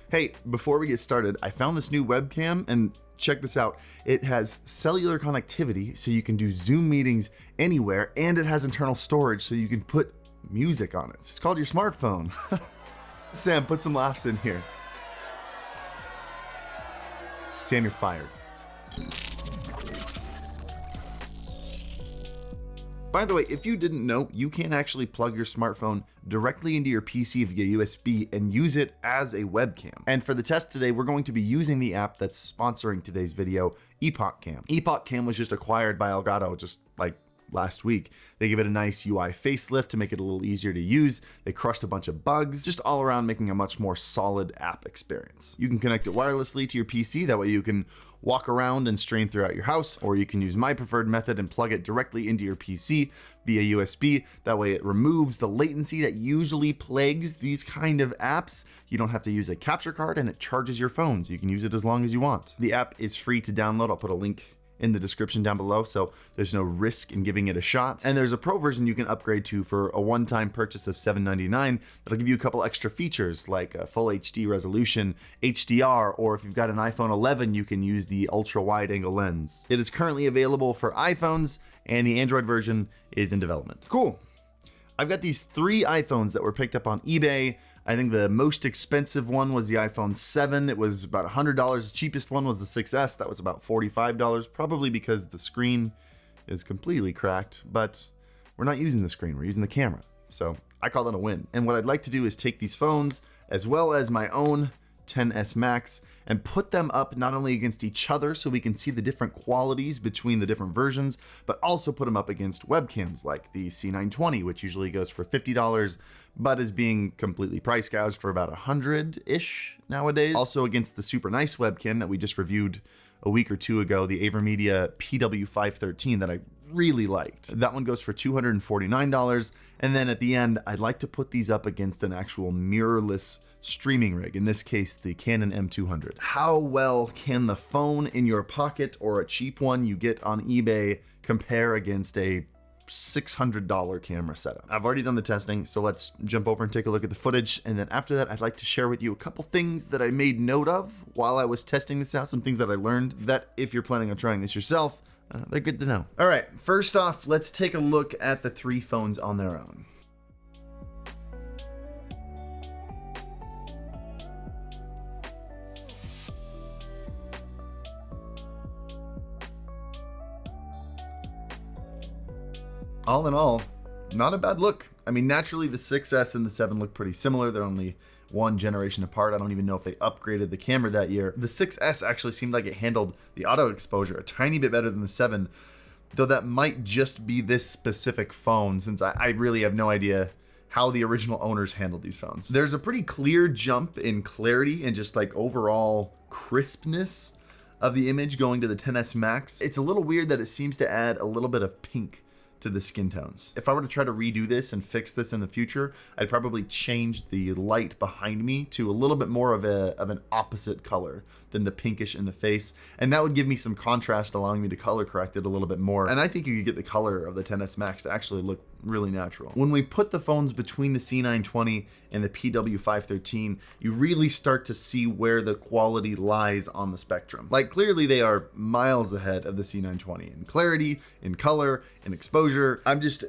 Hey, before we get started, I found this new webcam and check this out. It has cellular connectivity so you can do Zoom meetings anywhere, and it has internal storage so you can put music on it. It's called your smartphone. Sam, put some laughs in here. Sam, you're fired. By the way, if you didn't know, you can actually plug your smartphone directly into your PC via USB and use it as a webcam. And for the test today, we're going to be using the app that's sponsoring today's video, epoccam. Epoccam was just acquired by Elgato just like last week. They gave it a nice UI facelift to make it a little easier to use. They crushed a bunch of bugs, just all around making a much more solid app experience. You can connect it wirelessly to your PC, that way you can walk around and stream throughout your house, or you can use my preferred method and plug it directly into your PC via USB. That way it removes the latency that usually plagues these kind of apps. You don't have to use a capture card, and it charges your phone, so you can use it as long as you want. The app is free to download. I'll put a link in the description down below, so there's no risk in giving it a shot. And there's a pro version you can upgrade to for a one-time purchase of $7.99 that'll give you a couple extra features like a full HD resolution, HDR, or if you've got an iPhone 11, you can use the ultra wide angle lens. It is currently available for iPhones, and the Android version is in development. Cool. I've got these 3 iPhones that were picked up on eBay. I think the most expensive one was the iPhone 7. It was about $100. The cheapest one was the 6S. That was about $45, probably because the screen is completely cracked, but we're not using the screen, we're using the camera. So I call that a win. And what I'd like to do is take these phones, as well as my own XS Max, and put them up not only against each other so we can see the different qualities between the different versions, but also put them up against webcams like the C920, which usually goes for $50, but is being completely price gouged for about $100-ish nowadays. Also against the super nice webcam that we just reviewed a week or 2 ago, the AverMedia PW513 that I really liked. That one goes for $249. And then at the end, I'd like to put these up against an actual mirrorless streaming rig, in this case, the Canon M200. How well can the phone in your pocket or a cheap one you get on eBay compare against a $600 camera setup? I've already done the testing, so let's jump over and take a look at the footage. And then after that, I'd like to share with you a couple things that I made note of while I was testing this out, some things that I learned that if you're planning on trying this yourself, they're good to know. All right, first off, let's take a look at the 3 phones on their own. All in all, not a bad look. I mean, naturally the 6S and the 7 look pretty similar. They're only 1 generation apart. I don't even know if they upgraded the camera that year. The 6S actually seemed like it handled the auto exposure a tiny bit better than the 7, though that might just be this specific phone, since I really have no idea how the original owners handled these phones. There's a pretty clear jump in clarity and just like overall crispness of the image going to the XS Max. It's a little weird that it seems to add a little bit of pink to the skin tones. If I were to try to redo this and fix this in the future, I'd probably change the light behind me to a little bit more of an opposite color than the pinkish in the face, and that would give me some contrast, allowing me to color correct it a little bit more. And I think you could get the color of the XS Max to actually look really natural. When we put the phones between the C920 and the PW513, you really start to see where the quality lies on the spectrum. Like, clearly they are miles ahead of the C920 in clarity, in color, in exposure.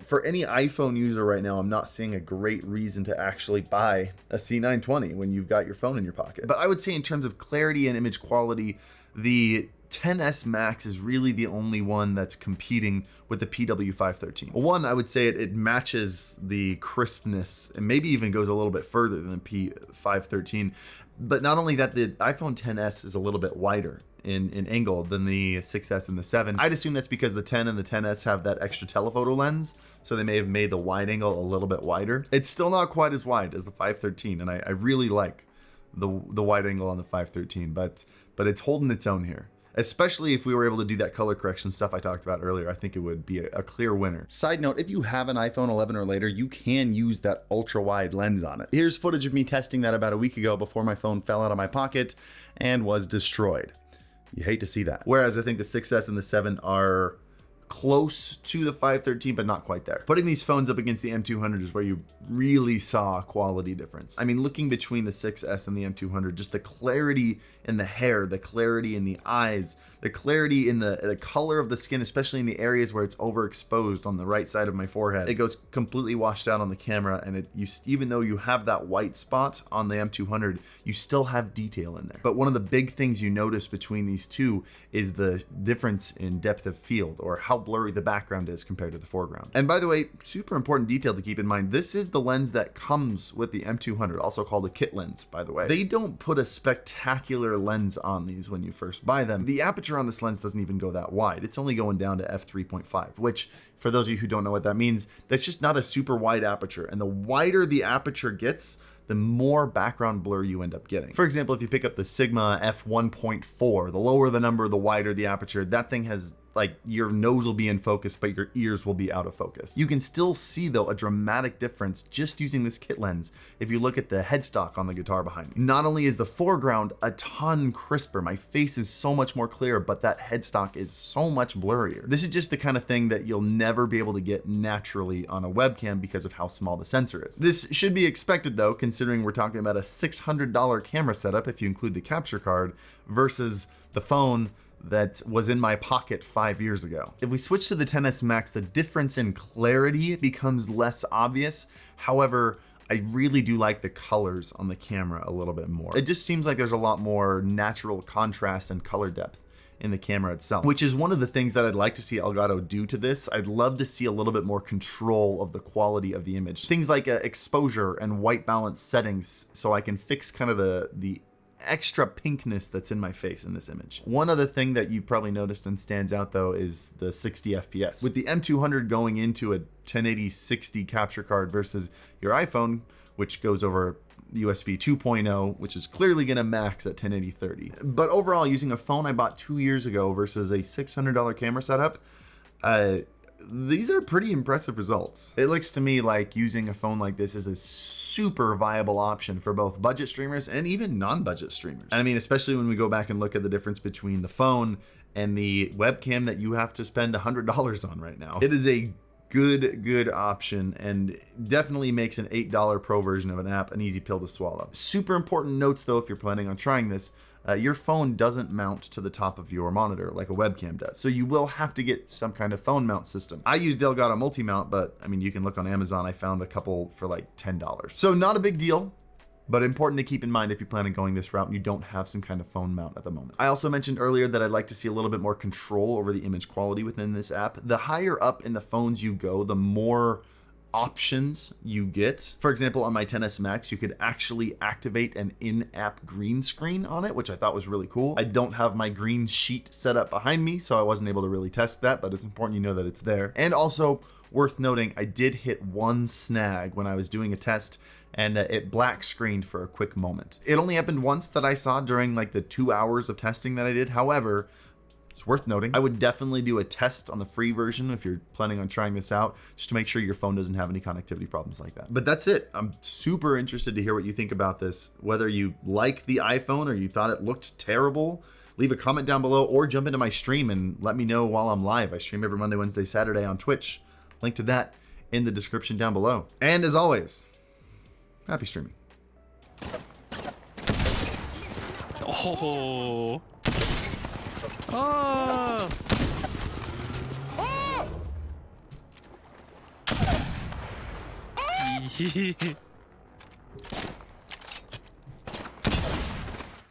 For any iPhone user right now, I'm not seeing a great reason to actually buy a C920 when you've got your phone in your pocket. But I would say in terms of clarity and image quality, the XS Max is really the only one that's competing with the PW513. One, I would say it matches the crispness and maybe even goes a little bit further than the P513. But not only that, the iPhone XS is a little bit wider in angle than the 6S and the 7. I'd assume that's because the 10 and the XS have that extra telephoto lens, so they may have made the wide angle a little bit wider. It's still not quite as wide as the 513, and I really like the wide angle on the 513, but it's holding its own here. Especially if we were able to do that color correction stuff I talked about earlier, I think it would be a clear winner. Side note, if you have an iPhone 11 or later, you can use that ultra wide lens on it. Here's footage of me testing that about a week ago before my phone fell out of my pocket and was destroyed. You hate to see that. Whereas I think the 6S and the 7 are close to the 513, but not quite there. Putting these phones up against the M200 is where you really saw a quality difference. I mean, looking between the 6S and the M200, just the clarity in the hair, the clarity in the eyes, the clarity in the color of the skin, especially in the areas where it's overexposed on the right side of my forehead. It goes completely washed out on the camera, and even though you have that white spot on the M200, you still have detail in there. But one of the big things you notice between these two is the difference in depth of field, or how blurry the background is compared to the foreground. And by the way, super important detail to keep in mind, this is the lens that comes with the M200, also called a kit lens, by the way. They don't put a spectacular lens on these when you first buy them. The aperture on this lens doesn't even go that wide. It's only going down to f3.5, which, for those of you who don't know what that means, that's just not a super wide aperture. And the wider the aperture gets, the more background blur you end up getting. For example, if you pick up the Sigma f1.4, the lower the number, the wider the aperture, that thing has, like, your nose will be in focus, but your ears will be out of focus. You can still see, though, a dramatic difference just using this kit lens if you look at the headstock on the guitar behind me. Not only is the foreground a ton crisper, my face is so much more clear, but that headstock is so much blurrier. This is just the kind of thing that you'll never be able to get naturally on a webcam because of how small the sensor is. This should be expected, though, considering we're talking about a $600 camera setup if you include the capture card versus the phone that was in my pocket 5 years ago. If we switch to the XS Max, the difference in clarity becomes less obvious. However, I really do like the colors on the camera a little bit more. It just seems like there's a lot more natural contrast and color depth in the camera itself, which is one of the things that I'd like to see Elgato do to this. I'd love to see a little bit more control of the quality of the image. Things like exposure and white balance settings, so I can fix kind of the extra pinkness that's in my face in this image. One other thing that you've probably noticed and stands out, though, is the 60 FPS. With the M200 going into a 1080 60 capture card versus your iPhone, which goes over USB 2.0, which is clearly gonna max at 1080 30. But overall, using a phone I bought 2 years ago versus a $600 camera setup, these are pretty impressive results. It looks to me like using a phone like this is a super viable option for both budget streamers and even non-budget streamers. I mean, especially when we go back and look at the difference between the phone and the webcam that you have to spend $100 on right now. It is a good option, and definitely makes an $8 pro version of an app an easy pill to swallow. Super important notes, though, if you're planning on trying this. Your phone doesn't mount to the top of your monitor like a webcam does, so you will have to get some kind of phone mount system. I use the Elgato multi-mount, but I mean, you can look on Amazon. I found a couple for like $10. So not a big deal, but important to keep in mind if you plan on going this route and you don't have some kind of phone mount at the moment. I also mentioned earlier that I'd like to see a little bit more control over the image quality within this app. The higher up in the phones you go, the more options you get. For example, on my XS Max, you could actually activate an in-app green screen on it, which I thought was really cool. I don't have my green sheet set up behind me, so I wasn't able to really test that, but it's important you know that it's there. And also, worth noting, I did hit one snag when I was doing a test, and it black screened for a quick moment. It only happened once that I saw during like the 2 hours of testing that I did. However, it's worth noting, I would definitely do a test on the free version if you're planning on trying this out, just to make sure your phone doesn't have any connectivity problems like that. But that's it. I'm super interested to hear what you think about this. Whether you like the iPhone or you thought it looked terrible, leave a comment down below or jump into my stream and let me know while I'm live. I stream every Monday, Wednesday, Saturday on Twitch. Link to that in the description down below. And as always, happy streaming. Oh. Oh.